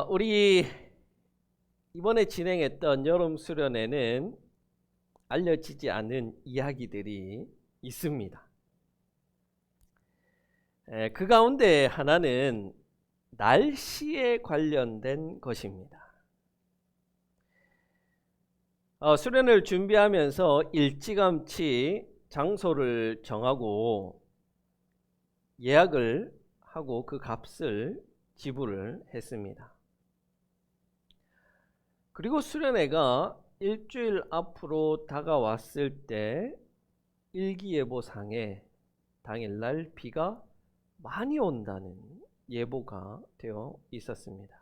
우리 이번에 진행했던 여름 수련회는 알려지지 않은 이야기들이 있습니다. 그 가운데 하나는 날씨에 관련된 것입니다. 수련을 준비하면서 일찌감치 장소를 정하고 예약을 하고 그 값을 지불을 했습니다. 그리고 수련회가 일주일 앞으로 다가왔을 때 일기예보상에 당일날 비가 많이 온다는 예보가 되어 있었습니다.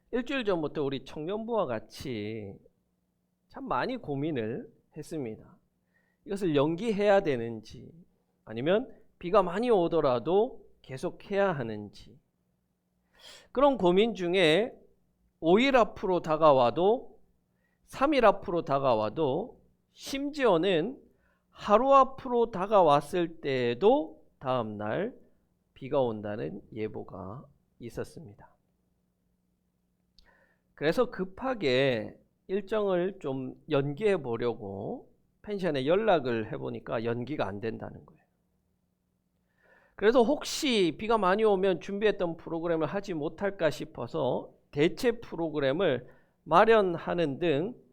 일주일 전부터 우리 청년부와 같이 참 많이 고민을 했습니다. 이것을 연기해야 되는지 아니면 비가 많이 오더라도 계속 해야 하는지, 그런 고민 중에 5일 앞으로 다가와도 3일 앞으로 다가와도 심지어는 하루 앞으로 다가왔을 때에도 다음날 비가 온다는 예보가 있었습니다. 그래서 급하게 일정을 좀 연기해 보려고 펜션에 연락을 해보니까 연기가 안 된다는 거예요. 그래서 혹시 비가 많이 오면 준비했던 프로그램을 하지 못할까 싶어서 대체 프로그램을 마련하는 등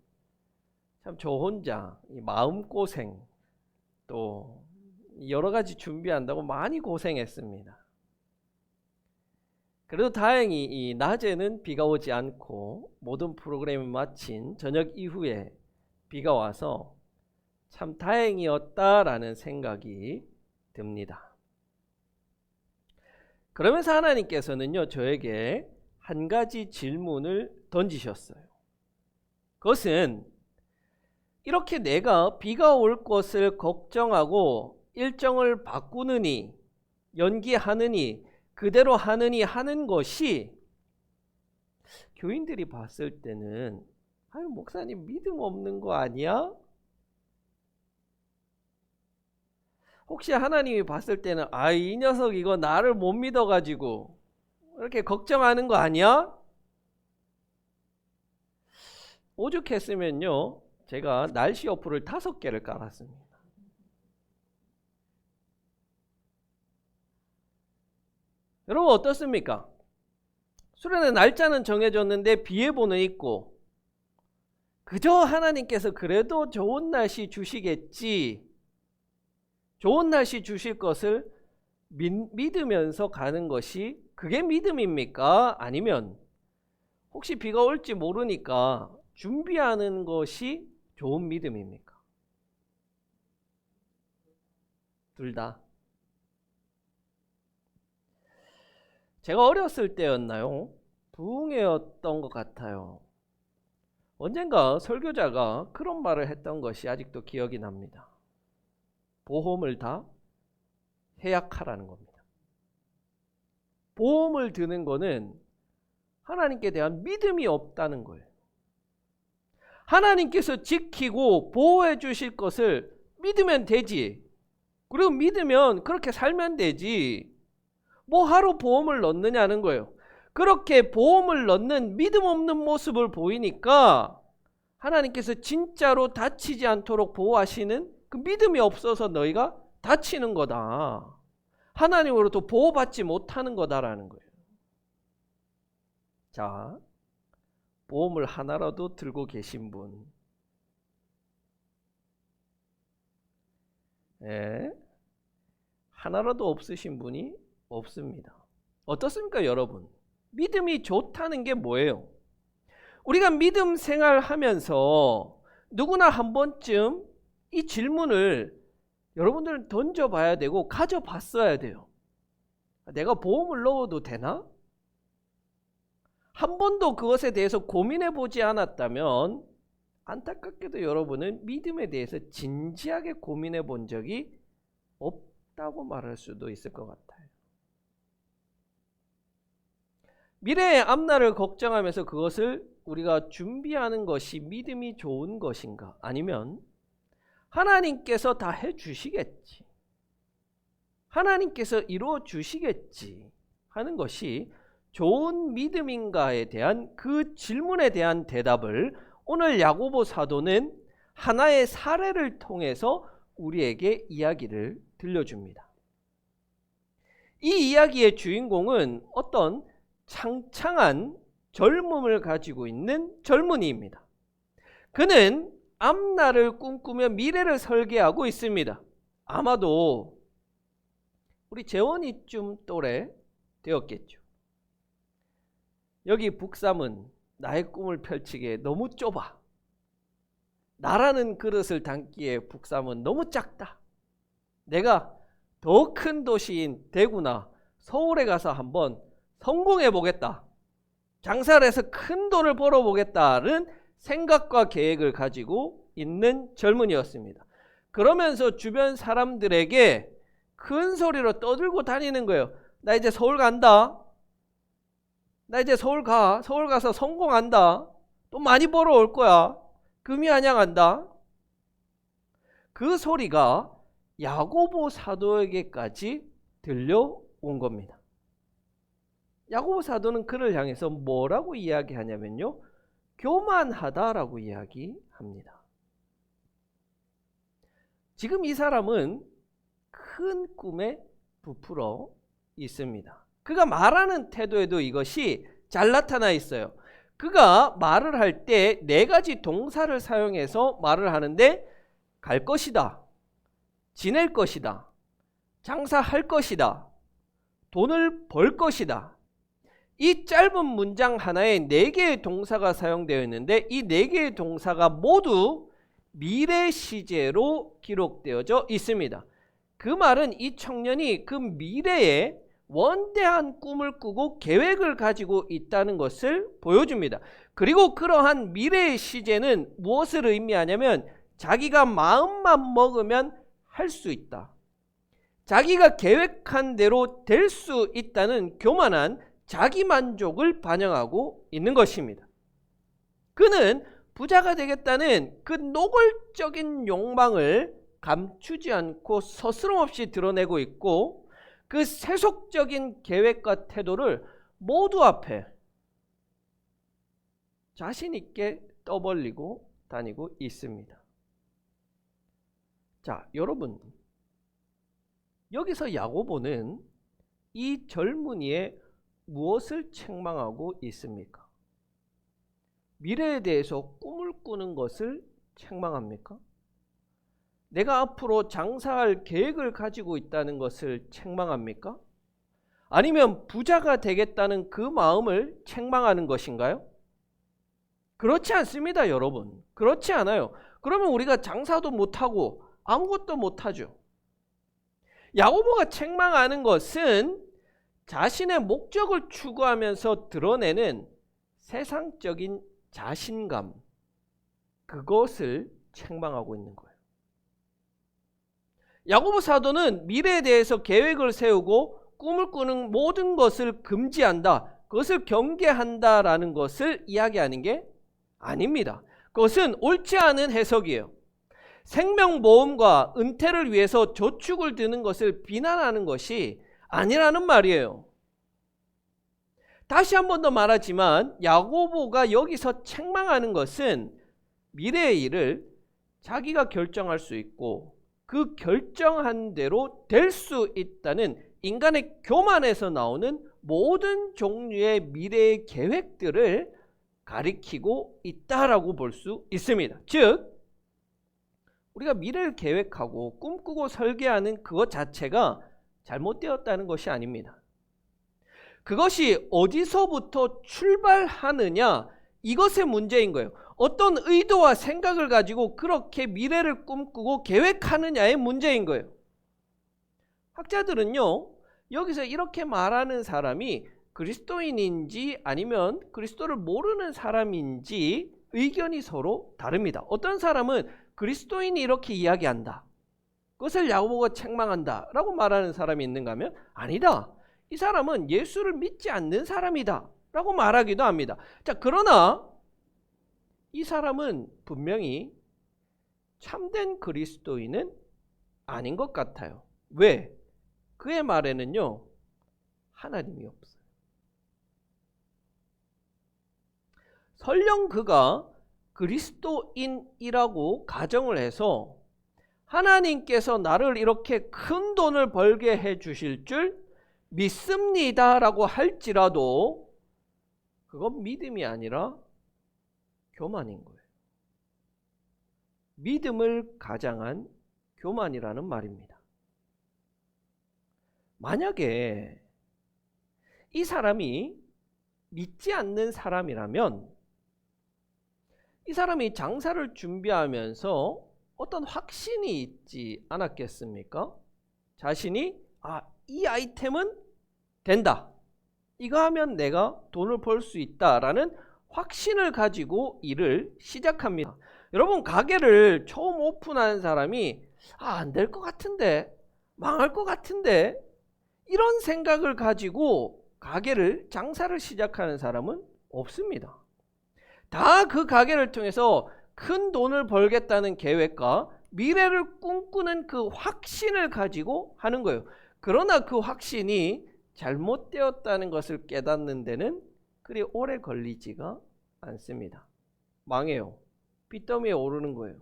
참 저 혼자 마음고생 또 여러 가지 준비한다고 많이 고생했습니다. 그래도 다행히 이 낮에는 비가 오지 않고 모든 프로그램을 마친 저녁 이후에 비가 와서 참 다행이었다라는 생각이 듭니다. 그러면서 하나님께서는요, 저에게 한 가지 질문을 던지셨어요. 그것은 이렇게 내가 비가 올 것을 걱정하고 일정을 바꾸느니 연기하느니 그대로 하느니 하는 것이 교인들이 봤을 때는 아유, 목사님 믿음 없는 거 아니야? 혹시 하나님이 봤을 때는 이 녀석 이거 나를 못 믿어가지고 이렇게 걱정하는 거 아니야? 오죽했으면요, 제가 날씨 어플을 5개를 깔았습니다. 여러분 어떻습니까? 수련회 날짜는 정해졌는데 비 예보는 있고 그저 하나님께서 그래도 좋은 날씨 주시겠지, 좋은 날씨 주실 것을 믿으면서 가는 것이 그게 믿음입니까? 아니면 혹시 비가 올지 모르니까 준비하는 것이 좋은 믿음입니까? 둘 다. 제가 어렸을 때였나요? 부흥회였던 것 같아요. 언젠가 설교자가 그런 말을 했던 것이 아직도 기억이 납니다. 보험을 다 해약하라는 겁니다. 보험을 드는 거는 하나님께 대한 믿음이 없다는 거예요. 하나님께서 지키고 보호해 주실 것을 믿으면 되지. 그리고 믿으면 그렇게 살면 되지. 뭐 하러 보험을 넣느냐는 거예요. 그렇게 보험을 넣는 믿음 없는 모습을 보이니까 하나님께서 진짜로 다치지 않도록 보호하시는 그 믿음이 없어서 너희가 다치는 거다. 하나님으로부터 보호받지 못하는 거다라는 거예요. 자, 보험을 하나라도 들고 계신 분, 하나라도 없으신 분이 없습니다. 어떻습니까, 여러분? 믿음이 좋다는 게 뭐예요? 우리가 믿음 생활하면서 누구나 한 번쯤 이 질문을 여러분들은 던져봐야 되고 가져봤어야 돼요. 내가 보험을 넣어도 되나? 한 번도 그것에 대해서 고민해 보지 않았다면 안타깝게도 여러분은 믿음에 대해서 진지하게 고민해 본 적이 없다고 말할 수도 있을 것 같아요. 미래의 앞날을 걱정하면서 그것을 우리가 준비하는 것이 믿음이 좋은 것인가? 아니면 하나님께서 다 해주시겠지, 하나님께서 이루어 주시겠지 하는 것이 좋은 믿음인가에 대한 그 질문에 대한 대답을 오늘 야고보 사도는 하나의 사례를 통해서 우리에게 이야기를 들려줍니다. 이 이야기의 주인공은 어떤 창창한 젊음을 가지고 있는 젊은이입니다. 그는 앞날을 꿈꾸며 미래를 설계하고 있습니다. 아마도 우리 재원이쯤 또래 되었겠죠. 여기 북삼은 나의 꿈을 펼치기에 너무 좁아. 나라는 그릇을 담기에 북삼은 너무 작다. 내가 더 큰 도시인 대구나 서울에 가서 한번 성공해 보겠다. 장사를 해서 큰 돈을 벌어 보겠다는 생각과 계획을 가지고 있는 젊은이였습니다. 그러면서 주변 사람들에게 큰 소리로 떠들고 다니는 거예요. 나 이제 서울 간다. 나 이제 서울 가. 서울 가서 성공한다. 돈 많이 벌어올 거야. 금이 안양한다. 그 소리가 야고보 사도에게까지 들려온 겁니다. 야고보 사도는 그를 향해서 뭐라고 이야기하냐면요, 교만하다라고 이야기합니다. 지금 이 사람은 큰 꿈에 부풀어 있습니다. 그가 말하는 태도에도 이것이 잘 나타나 있어요. 그가 말을 할 때 네 가지 동사를 사용해서 말을 하는데, 갈 것이다, 지낼 것이다, 장사할 것이다, 돈을 벌 것이다. 이 짧은 문장 하나에 4개의 동사가 사용되어 있는데, 이 4개의 동사가 모두 미래 시제로 기록되어져 있습니다. 그 말은 이 청년이 그 미래에 원대한 꿈을 꾸고 계획을 가지고 있다는 것을 보여줍니다. 그리고 그러한 미래의 시제는 무엇을 의미하냐면, 자기가 마음만 먹으면 할 수 있다, 자기가 계획한 대로 될 수 있다는 교만한 자기 만족을 반영하고 있는 것입니다. 그는 부자가 되겠다는 그 노골적인 욕망을 감추지 않고 서스럼없이 드러내고 있고, 그 세속적인 계획과 태도를 모두 앞에 자신 있게 떠벌리고 다니고 있습니다. 자, 여러분, 여기서 야고보는 이 젊은이의 무엇을 책망하고 있습니까? 미래에 대해서 꿈을 꾸는 것을 책망합니까? 내가 앞으로 장사할 계획을 가지고 있다는 것을 책망합니까? 아니면 부자가 되겠다는 그 마음을 책망하는 것인가요? 그렇지 않습니다, 여러분. 그렇지 않아요. 그러면 우리가 장사도 못하고 아무것도 못하죠. 야고보가 책망하는 것은 자신의 목적을 추구하면서 드러내는 세상적인 자신감, 그것을 책망하고 있는 거예요. 야고보 사도는 미래에 대해서 계획을 세우고 꿈을 꾸는 모든 것을 금지한다, 그것을 경계한다라는 것을 이야기하는 게 아닙니다. 그것은 옳지 않은 해석이에요. 생명보험과 은퇴를 위해서 저축을 드는 것을 비난하는 것이 아니라는 말이에요. 다시 한 번 더 말하지만, 야고보가 여기서 책망하는 것은 미래의 일을 자기가 결정할 수 있고 그 결정한 대로 될 수 있다는 인간의 교만에서 나오는 모든 종류의 미래의 계획들을 가리키고 있다라고 볼 수 있습니다. 즉, 우리가 미래를 계획하고 꿈꾸고 설계하는 그것 자체가 잘못되었다는 것이 아닙니다. 그것이 어디서부터 출발하느냐, 이것의 문제인 거예요. 어떤 의도와 생각을 가지고 그렇게 미래를 꿈꾸고 계획하느냐의 문제인 거예요. 학자들은요, 여기서 이렇게 말하는 사람이 그리스도인인지 아니면 그리스도를 모르는 사람인지 의견이 서로 다릅니다. 어떤 사람은 그리스도인이 이렇게 이야기한다, 그것을 야고보가 책망한다 라고 말하는 사람이 있는가 하면, 아니다, 이 사람은 예수를 믿지 않는 사람이다 라고 말하기도 합니다. 자, 그러나 이 사람은 분명히 참된 그리스도인은 아닌 것 같아요. 왜? 그의 말에는요, 하나님이 없어요. 설령 그가 그리스도인이라고 가정을 해서 하나님께서 나를 이렇게 큰 돈을 벌게 해 주실 줄 믿습니다라고 할지라도 그건 믿음이 아니라 교만인 거예요. 믿음을 가장한 교만이라는 말입니다. 만약에 이 사람이 믿지 않는 사람이라면 이 사람이 장사를 준비하면서 어떤 확신이 있지 않았겠습니까? 자신이 이 아이템은 된다. 이거 하면 내가 돈을 벌 수 있다라는 확신을 가지고 일을 시작합니다. 여러분, 가게를 처음 오픈한 사람이 안 될 것 같은데, 망할 것 같은데, 이런 생각을 가지고 가게를 장사를 시작하는 사람은 없습니다. 다 그 가게를 통해서 큰 돈을 벌겠다는 계획과 미래를 꿈꾸는 그 확신을 가지고 하는 거예요. 그러나 그 확신이 잘못되었다는 것을 깨닫는 데는 그리 오래 걸리지가 않습니다. 망해요. 빚더미에 오르는 거예요.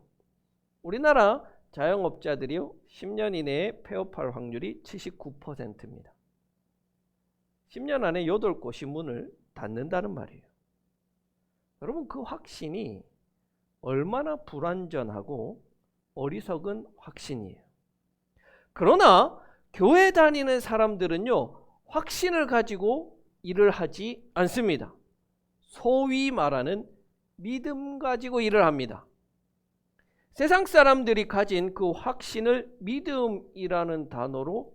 우리나라 자영업자들이요, 10년 이내에 폐업할 확률이 79%입니다. 10년 안에 8곳이 문을 닫는다는 말이에요. 여러분, 그 확신이 얼마나 불완전하고 어리석은 확신이에요. 그러나 교회 다니는 사람들은요, 확신을 가지고 일을 하지 않습니다. 소위 말하는 믿음 가지고 일을 합니다. 세상 사람들이 가진 그 확신을 믿음이라는 단어로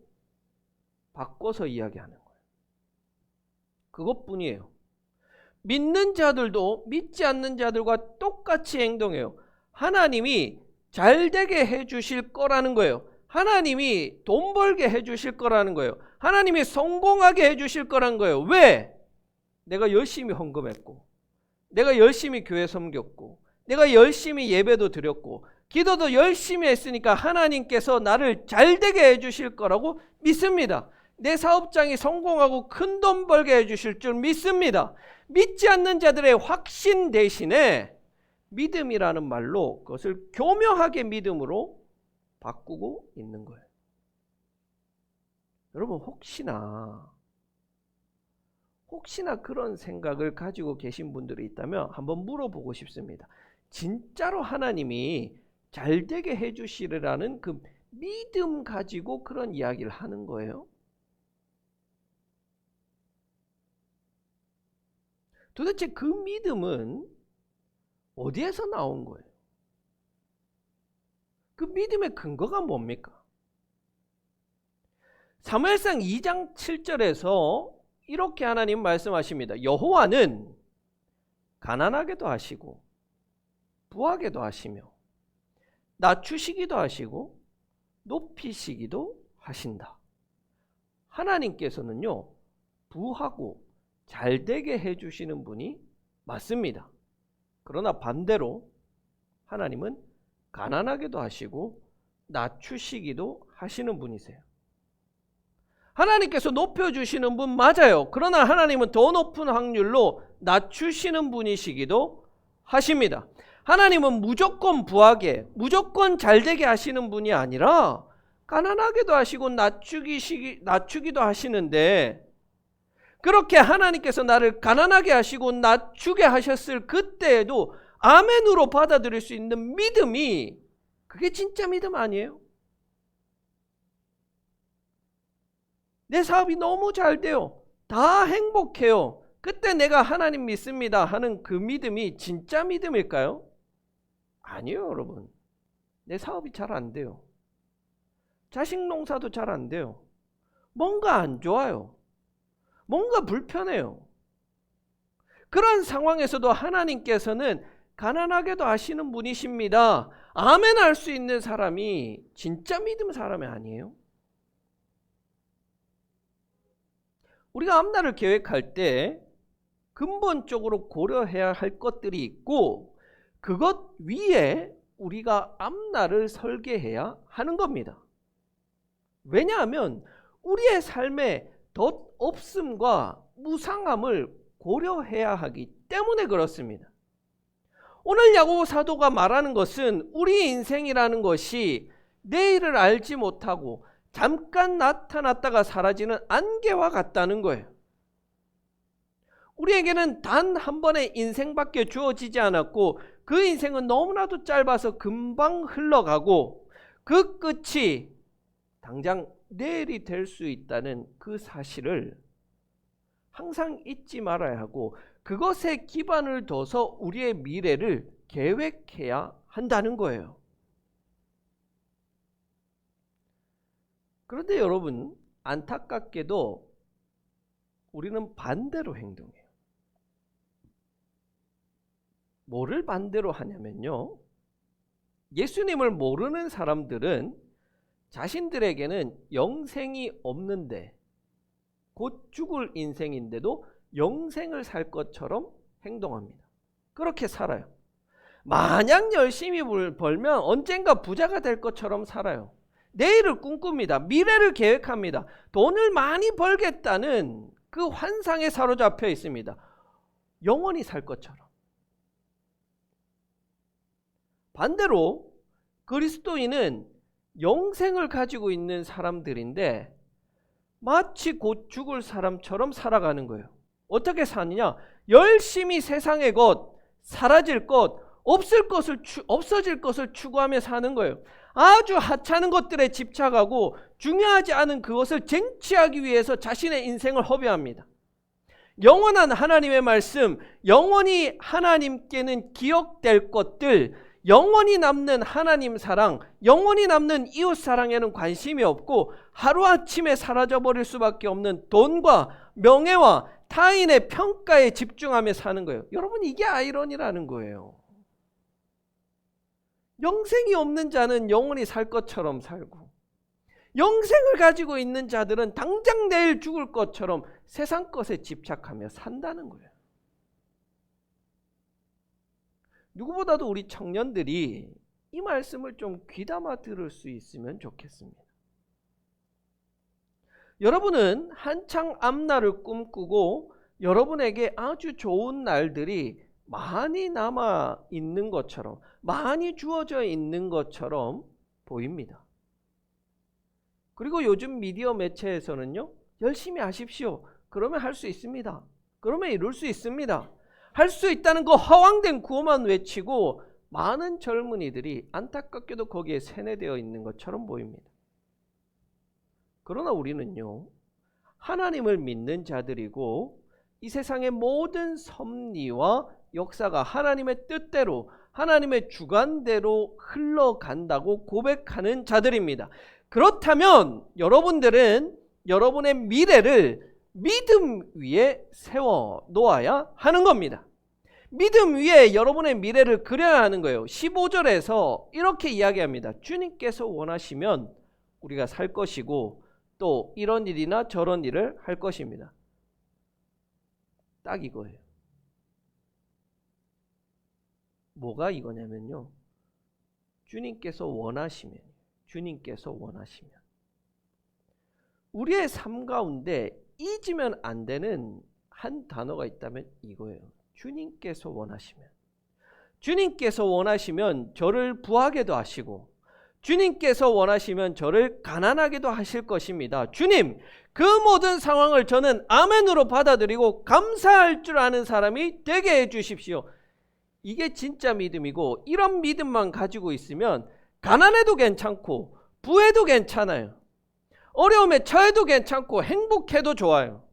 바꿔서 이야기하는 거예요. 그것뿐이에요. 믿는 자들도 믿지 않는 자들과 똑같이 행동해요. 하나님이 잘 되게 해주실 거라는 거예요. 하나님이 돈 벌게 해주실 거라는 거예요. 하나님이 성공하게 해주실 거라는 거예요. 왜? 내가 열심히 헌금했고, 내가 열심히 교회 섬겼고, 내가 열심히 예배도 드렸고, 기도도 열심히 했으니까 하나님께서 나를 잘 되게 해주실 거라고 믿습니다. 내 사업장이 성공하고 큰 돈 벌게 해주실 줄 믿습니다. 믿지 않는 자들의 확신 대신에 믿음이라는 말로 그것을 교묘하게 믿음으로 바꾸고 있는 거예요. 여러분, 혹시나 그런 생각을 가지고 계신 분들이 있다면 한번 물어보고 싶습니다. 진짜로 하나님이 잘 되게 해주시리라는 그 믿음 가지고 그런 이야기를 하는 거예요? 도대체 그 믿음은 어디에서 나온 거예요? 그 믿음의 근거가 뭡니까? 사무엘상 2장 7절에서 이렇게 하나님 말씀하십니다. 여호와는 가난하게도 하시고 부하게도 하시며 낮추시기도 하시고 높이시기도 하신다. 하나님께서는요, 부하고 잘되게 해주시는 분이 맞습니다. 그러나 반대로 하나님은 가난하게도 하시고 낮추시기도 하시는 분이세요. 하나님께서 높여주시는 분 맞아요. 그러나 하나님은 더 높은 확률로 낮추시는 분이시기도 하십니다. 하나님은 무조건 부하게, 무조건 잘되게 하시는 분이 아니라 가난하게도 하시고 낮추기도 하시는데, 그렇게 하나님께서 나를 가난하게 하시고 낮추게 하셨을 그때에도 아멘으로 받아들일 수 있는 믿음이, 그게 진짜 믿음 아니에요? 내 사업이 너무 잘 돼요. 다 행복해요. 그때 내가 하나님 믿습니다 하는 그 믿음이 진짜 믿음일까요? 아니에요, 여러분. 내 사업이 잘 안 돼요. 자식 농사도 잘 안 돼요. 뭔가 안 좋아요. 뭔가 불편해요. 그런 상황에서도 하나님께서는 가난하게도 하시는 분이십니다. 아멘 할 수 있는 사람이 진짜 믿음 사람이 아니에요? 우리가 앞날을 계획할 때 근본적으로 고려해야 할 것들이 있고, 그것 위에 우리가 앞날을 설계해야 하는 겁니다. 왜냐하면 우리의 삶에 덧없음과 무상함을 고려해야 하기 때문에 그렇습니다. 오늘 야고보 사도가 말하는 것은 우리 인생이라는 것이 내일을 알지 못하고 잠깐 나타났다가 사라지는 안개와 같다는 거예요. 우리에게는 단 한 번의 인생밖에 주어지지 않았고 그 인생은 너무나도 짧아서 금방 흘러가고 그 끝이 당장 내일이 될 수 있다는 그 사실을 항상 잊지 말아야 하고 그것에 기반을 둬서 우리의 미래를 계획해야 한다는 거예요. 그런데 여러분, 안타깝게도 우리는 반대로 행동해요. 뭐를 반대로 하냐면요, 예수님을 모르는 사람들은 자신들에게는 영생이 없는데 곧 죽을 인생인데도 영생을 살 것처럼 행동합니다. 그렇게 살아요. 마냥 열심히 벌면 언젠가 부자가 될 것처럼 살아요. 내일을 꿈꿉니다. 미래를 계획합니다. 돈을 많이 벌겠다는 그 환상에 사로잡혀 있습니다. 영원히 살 것처럼. 반대로 그리스도인은 영생을 가지고 있는 사람들인데 마치 곧 죽을 사람처럼 살아가는 거예요. 어떻게 사느냐? 열심히 세상의 것, 사라질 것, 없어질 것을 추구하며 사는 거예요. 아주 하찮은 것들에 집착하고 중요하지 않은 그것을 쟁취하기 위해서 자신의 인생을 허비합니다. 영원한 하나님의 말씀, 영원히 하나님께는 기억될 것들, 영원히 남는 하나님 사랑, 영원히 남는 이웃 사랑에는 관심이 없고 하루아침에 사라져버릴 수밖에 없는 돈과 명예와 타인의 평가에 집중하며 사는 거예요. 여러분, 이게 아이러니라는 거예요. 영생이 없는 자는 영원히 살 것처럼 살고 영생을 가지고 있는 자들은 당장 내일 죽을 것처럼 세상 것에 집착하며 산다는 거예요. 누구보다도 우리 청년들이 이 말씀을 좀 귀담아 들을 수 있으면 좋겠습니다. 여러분은 한창 앞날을 꿈꾸고 여러분에게 아주 좋은 날들이 많이 남아 있는 것처럼, 많이 주어져 있는 것처럼 보입니다. 그리고 요즘 미디어 매체에서는요, 열심히 하십시오. 그러면 할 수 있습니다. 그러면 이룰 수 있습니다. 할 수 있다는 그 허황된 구호만 외치고 많은 젊은이들이 안타깝게도 거기에 세뇌되어 있는 것처럼 보입니다. 그러나 우리는요, 하나님을 믿는 자들이고 이 세상의 모든 섭리와 역사가 하나님의 뜻대로, 하나님의 주관대로 흘러간다고 고백하는 자들입니다. 그렇다면 여러분들은 여러분의 미래를 믿음 위에 세워 놓아야 하는 겁니다. 믿음 위에 여러분의 미래를 그려야 하는 거예요. 15절에서 이렇게 이야기합니다. 주님께서 원하시면 우리가 살 것이고 또 이런 일이나 저런 일을 할 것입니다. 딱 이거예요. 뭐가 이거냐면요, 주님께서 원하시면 우리의 삶 가운데 잊으면 안 되는 한 단어가 있다면 이거예요. 주님께서 원하시면 저를 부하게도 하시고 주님께서 원하시면 저를 가난하게도 하실 것입니다. 주님, 그 모든 상황을 저는 아멘으로 받아들이고 감사할 줄 아는 사람이 되게 해주십시오. 이게 진짜 믿음이고, 이런 믿음만 가지고 있으면 가난해도 괜찮고 부해도 괜찮아요. 어려움에 처해도 괜찮고 행복해도 좋아요.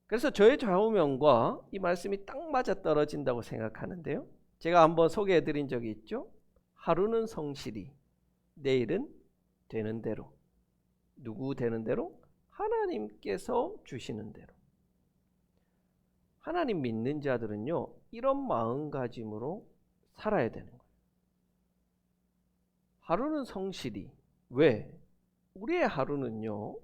그래서 저의 좌우명과 이 말씀이 딱 맞아떨어진다고 생각하는데요, 제가 한번 소개해드린 적이 있죠. 하루는 성실히, 내일은 되는 대로. 누구 되는 대로? 하나님께서 주시는 대로. 하나님 믿는 자들은요, 이런 마음가짐으로 살아야 되는 거예요. 하루는 성실히. 왜? 우리의 하루는요,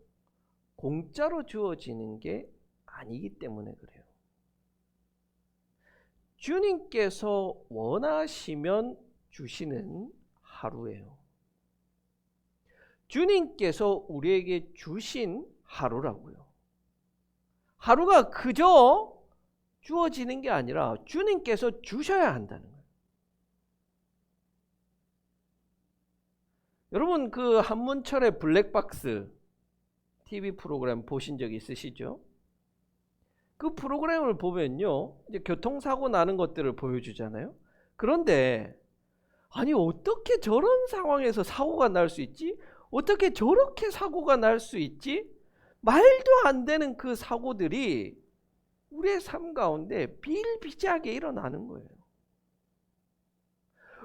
공짜로 주어지는 게 아니기 때문에 그래요. 주님께서 원하시면 주시는 하루예요. 주님께서 우리에게 주신 하루라고요. 하루가 그저 주어지는 게 아니라 주님께서 주셔야 한다는 거예요. 여러분 그 한문철의 블랙박스 TV 프로그램 보신 적 있으시죠? 그 프로그램을 보면요, 이제 교통사고 나는 것들을 보여주잖아요. 그런데 아니 어떻게 저런 상황에서 사고가 날 수 있지? 어떻게 저렇게 사고가 날 수 있지? 말도 안 되는 그 사고들이 우리의 삶 가운데 비일비재하게 일어나는 거예요.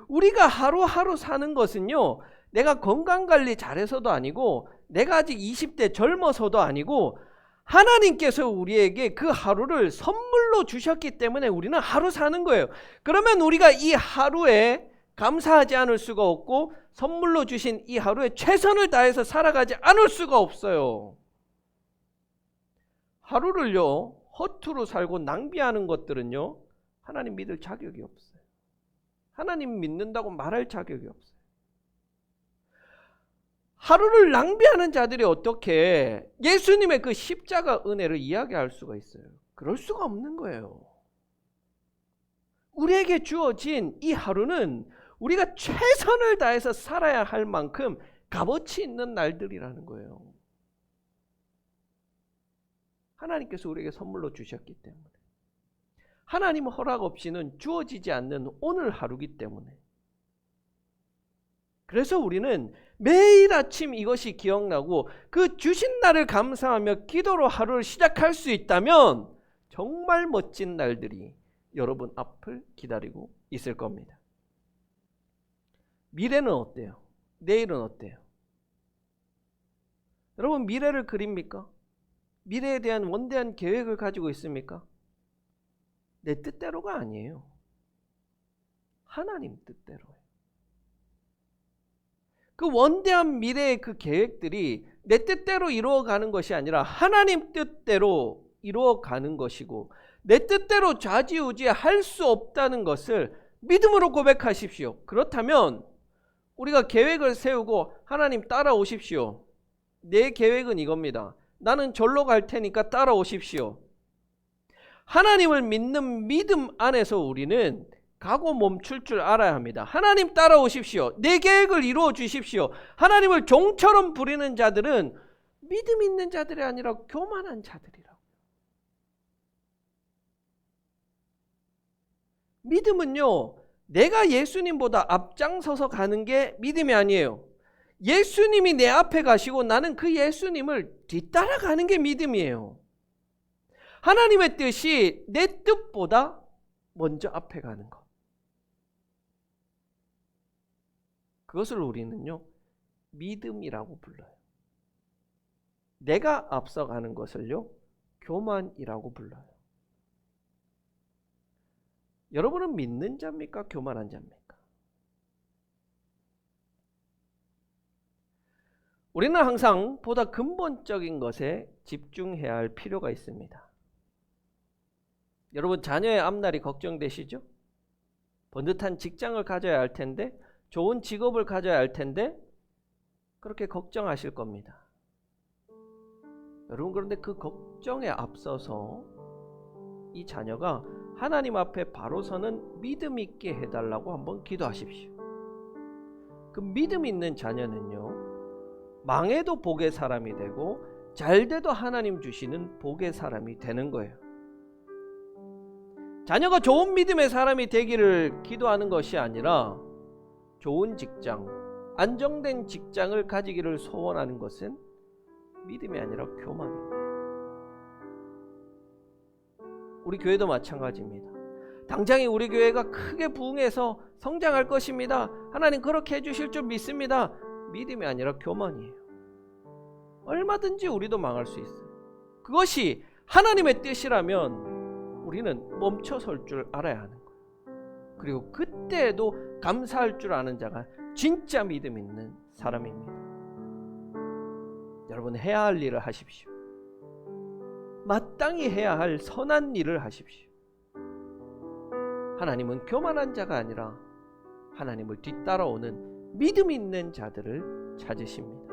우리가 하루하루 사는 것은요, 내가 건강관리 잘해서도 아니고 내가 아직 20대 젊어서도 아니고 하나님께서 우리에게 그 하루를 선물로 주셨기 때문에 우리는 하루 사는 거예요. 그러면 우리가 이 하루에 감사하지 않을 수가 없고 선물로 주신 이 하루에 최선을 다해서 살아가지 않을 수가 없어요. 하루를요 허투루 살고 낭비하는 것들은요 하나님 믿을 자격이 없어요. 하나님 믿는다고 말할 자격이 없어요. 하루를 낭비하는 자들이 어떻게 예수님의 그 십자가 은혜를 이야기할 수가 있어요? 그럴 수가 없는 거예요. 우리에게 주어진 이 하루는 우리가 최선을 다해서 살아야 할 만큼 값어치 있는 날들이라는 거예요. 하나님께서 우리에게 선물로 주셨기 때문에, 하나님 허락 없이는 주어지지 않는 오늘 하루기 때문에, 그래서 우리는 매일 아침 이것이 기억나고 그 주신 날을 감사하며 기도로 하루를 시작할 수 있다면 정말 멋진 날들이 여러분 앞을 기다리고 있을 겁니다. 미래는 어때요? 내일은 어때요? 여러분 미래를 그립니까? 미래에 대한 원대한 계획을 가지고 있습니까? 내 뜻대로가 아니에요. 하나님 뜻대로예요. 그 원대한 미래의 그 계획들이 내 뜻대로 이루어가는 것이 아니라 하나님 뜻대로 이루어가는 것이고, 내 뜻대로 좌지우지할 수 없다는 것을 믿음으로 고백하십시오. 그렇다면 우리가 계획을 세우고 하나님 따라오십시오. 내 계획은 이겁니다. 나는 절로 갈 테니까 따라오십시오. 하나님을 믿는 믿음 안에서 우리는 가고 멈출 줄 알아야 합니다. 하나님 따라오십시오. 내 계획을 이루어 주십시오. 하나님을 종처럼 부리는 자들은 믿음 있는 자들이 아니라 교만한 자들이라고. 믿음은요, 내가 예수님보다 앞장서서 가는 게 믿음이 아니에요. 예수님이 내 앞에 가시고 나는 그 예수님을 뒤따라가는 게 믿음이에요. 하나님의 뜻이 내 뜻보다 먼저 앞에 가는 것. 그것을 우리는요 믿음이라고 불러요. 내가 앞서가는 것을요 교만이라고 불러요. 여러분은 믿는 자입니까? 교만한 자입니까? 우리는 항상 보다 근본적인 것에 집중해야 할 필요가 있습니다. 여러분 자녀의 앞날이 걱정되시죠? 번듯한 직장을 가져야 할 텐데, 좋은 직업을 가져야 할 텐데 그렇게 걱정하실 겁니다. 여러분 그런데 그 걱정에 앞서서 이 자녀가 하나님 앞에 바로 서는 믿음 있게 해달라고 한번 기도하십시오. 그 믿음 있는 자녀는요 망해도 복의 사람이 되고 잘 돼도 하나님 주시는 복의 사람이 되는 거예요. 자녀가 좋은 믿음의 사람이 되기를 기도하는 것이 아니라 좋은 직장, 안정된 직장을 가지기를 소원하는 것은 믿음이 아니라 교만입니다. 우리 교회도 마찬가지입니다. 당장에 우리 교회가 크게 부흥해서 성장할 것입니다. 하나님 그렇게 해주실 줄 믿습니다. 믿음이 아니라 교만이에요. 얼마든지 우리도 망할 수 있어요. 그것이 하나님의 뜻이라면 우리는 멈춰설 줄 알아야 하는 거예요. 그리고 그때에도 감사할 줄 아는 자가 진짜 믿음 있는 사람입니다. 여러분 해야 할 일을 하십시오. 마땅히 해야 할 선한 일을 하십시오. 하나님은 교만한 자가 아니라 하나님을 뒤따라오는 믿음 있는 자들을 찾으십니다.